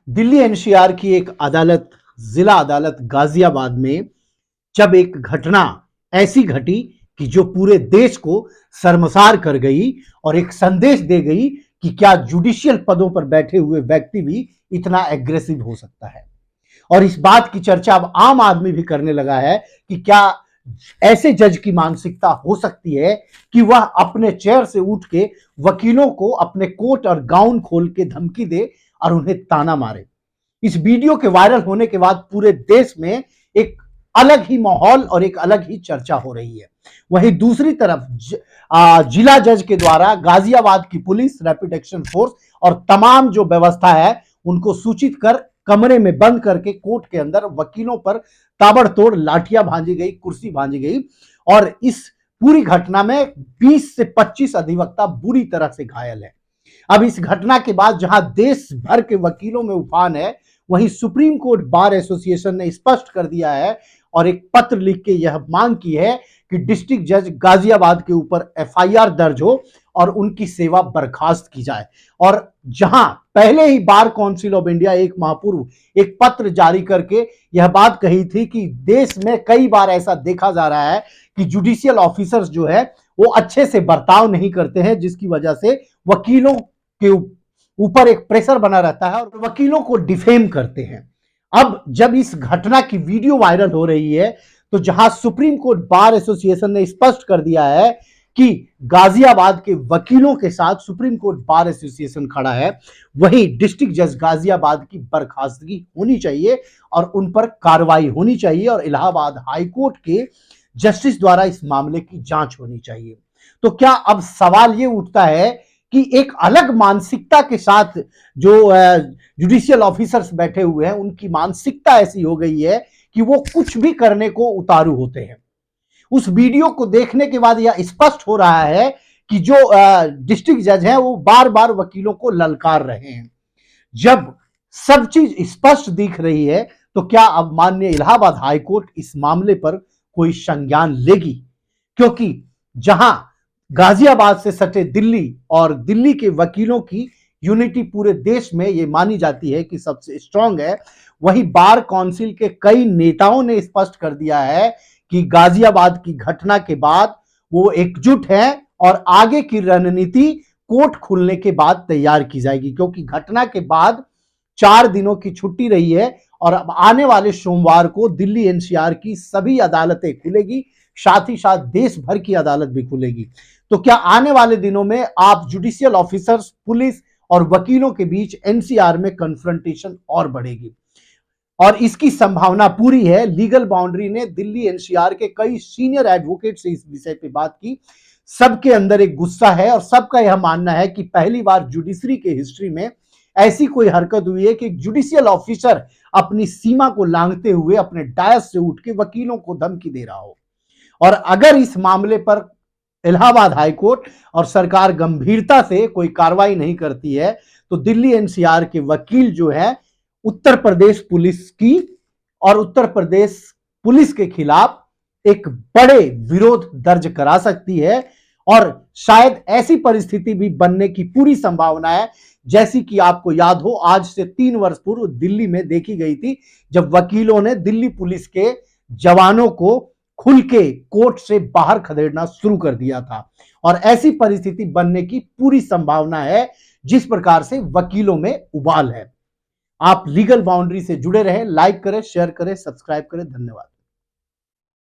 Delhi NCR की एक अदालत, जिला अदालत गाजियाबाद में जब एक घटना ऐसी घटी कि जो पूरे देश को शर्मसार कर गई और एक संदेश दे गई कि क्या जुडिशियल पदों पर बैठे हुए व्यक्ति भी इतना एग्रेसिव हो सकता है। और इस बात की चर्चा अब आम आदमी भी करने लगा है कि क्या ऐसे जज की मानसिकता हो सकती है कि वह अपने चेयर से उठ के वकीलों को अपने कोट और गाउन खोल के धमकी दे और उन्हें ताना मारे। इस वीडियो के वायरल होने के बाद पूरे देश में एक अलग ही माहौल और एक अलग ही चर्चा हो रही है। वहीं दूसरी तरफ जिला जज के द्वारा गाजियाबाद की पुलिस, रैपिड एक्शन फोर्स और तमाम जो व्यवस्था है उनको सूचित कर कमरे में बंद करके कोर्ट के अंदर वकीलों पर ताबड़तोड़ लाठियां भांजी गई, कुर्सी भांजी गई और इस पूरी घटना में 20 से 25 अधिवक्ता बुरी तरह से घायल है। अब इस घटना के बाद जहां देश भर के वकीलों में उफान है, वहीं सुप्रीम कोर्ट बार एसोसिएशन ने स्पष्ट कर दिया है और एक पत्र लिख के यह मांग की है कि डिस्ट्रिक्ट जज गाजियाबाद के ऊपर एफआईआर दर्ज हो और उनकी सेवा बर्खास्त की जाए। और जहां पहले ही बार काउंसिल ऑफ इंडिया एक माह पूर्व एक पत्र जारी करके यह बात कही थी कि देश में कई बार ऐसा देखा जा रहा है कि जुडिशियल ऑफिसर्स जो है वो अच्छे से बर्ताव नहीं करते हैं, जिसकी वजह से वकीलों के ऊपर एक प्रेशर बना रहता है और वकीलों को डिफेम करते हैं। अब जब इस घटना की वीडियो वायरल हो रही है तो जहां सुप्रीम कोर्ट बार एसोसिएशन ने स्पष्ट कर दिया है कि गाजियाबाद के वकीलों के साथ सुप्रीम कोर्ट बार एसोसिएशन खड़ा है, वहीं डिस्ट्रिक्ट जज गाजियाबाद की बर्खास्तगी होनी चाहिए और उन पर कार्रवाई होनी चाहिए और इलाहाबाद हाईकोर्ट के जस्टिस द्वारा इस मामले की जांच होनी चाहिए। तो क्या अब सवाल यह उठता है कि एक अलग मानसिकता के साथ जो जुडिशियल ऑफिसर्स बैठे हुए हैं उनकी मानसिकता ऐसी हो गई है कि वो कुछ भी करने को उतारू होते हैं। उस वीडियो को देखने के बाद यह स्पष्ट हो रहा है कि जो डिस्ट्रिक्ट जज हैं वो बार बार वकीलों को ललकार रहे हैं। जब सब चीज स्पष्ट दिख रही है तो क्या अब माननीय इलाहाबाद हाईकोर्ट इस मामले पर कोई संज्ञान लेगी? क्योंकि जहां गाजियाबाद से सटे दिल्ली और दिल्ली के वकीलों की यूनिटी पूरे देश में ये मानी जाती है कि सबसे स्ट्रांग है, वहीं बार काउंसिल के कई नेताओं ने स्पष्ट कर दिया है कि गाजियाबाद की घटना के बाद वो एकजुट है और आगे की रणनीति कोर्ट खुलने के बाद तैयार की जाएगी। क्योंकि घटना के बाद 4 दिनों की छुट्टी रही है और अब आने वाले सोमवार को दिल्ली एनसीआर की सभी अदालतें खुलेगी, साथ ही साथ देश भर की अदालत भी खुलेगी। तो क्या आने वाले दिनों में आप जुडिशियल ऑफिसर्स, पुलिस और वकीलों के बीच एनसीआर में कन्फ्रंटेशन और बढ़ेगी? और इसकी संभावना पूरी है। लीगल बाउंड्री ने दिल्ली एनसीआर के कई सीनियर एडवोकेट से इस विषय पे बात की। सबके अंदर एक गुस्सा है और सबका यह मानना है कि पहली बार जुडिशरी के हिस्ट्री में ऐसी कोई हरकत हुई है कि जुडिशियल ऑफिसर अपनी सीमा को लांघते हुए अपने डायस से उठ के वकीलों को धमकी दे रहा हो। और अगर इस मामले पर इलाहाबाद हाईकोर्ट और सरकार गंभीरता से कोई कार्रवाई नहीं करती है तो दिल्ली एनसीआर के वकील जो है उत्तर प्रदेश पुलिस की और उत्तर प्रदेश पुलिस के खिलाफ एक बड़े विरोध दर्ज करा सकती है। और शायद ऐसी परिस्थिति भी बनने की पूरी संभावना है जैसी कि आपको याद हो आज से 3 वर्ष पूर्व दिल्ली में देखी गई थी, जब वकीलों ने दिल्ली पुलिस के जवानों को खुल के कोर्ट से बाहर खदेड़ना शुरू कर दिया था। और ऐसी परिस्थिति बनने की पूरी संभावना है जिस प्रकार से वकीलों में उबाल है। आप लीगल बाउंड्री से जुड़े रहें, लाइक करें, शेयर करें, सब्सक्राइब करें। धन्यवाद।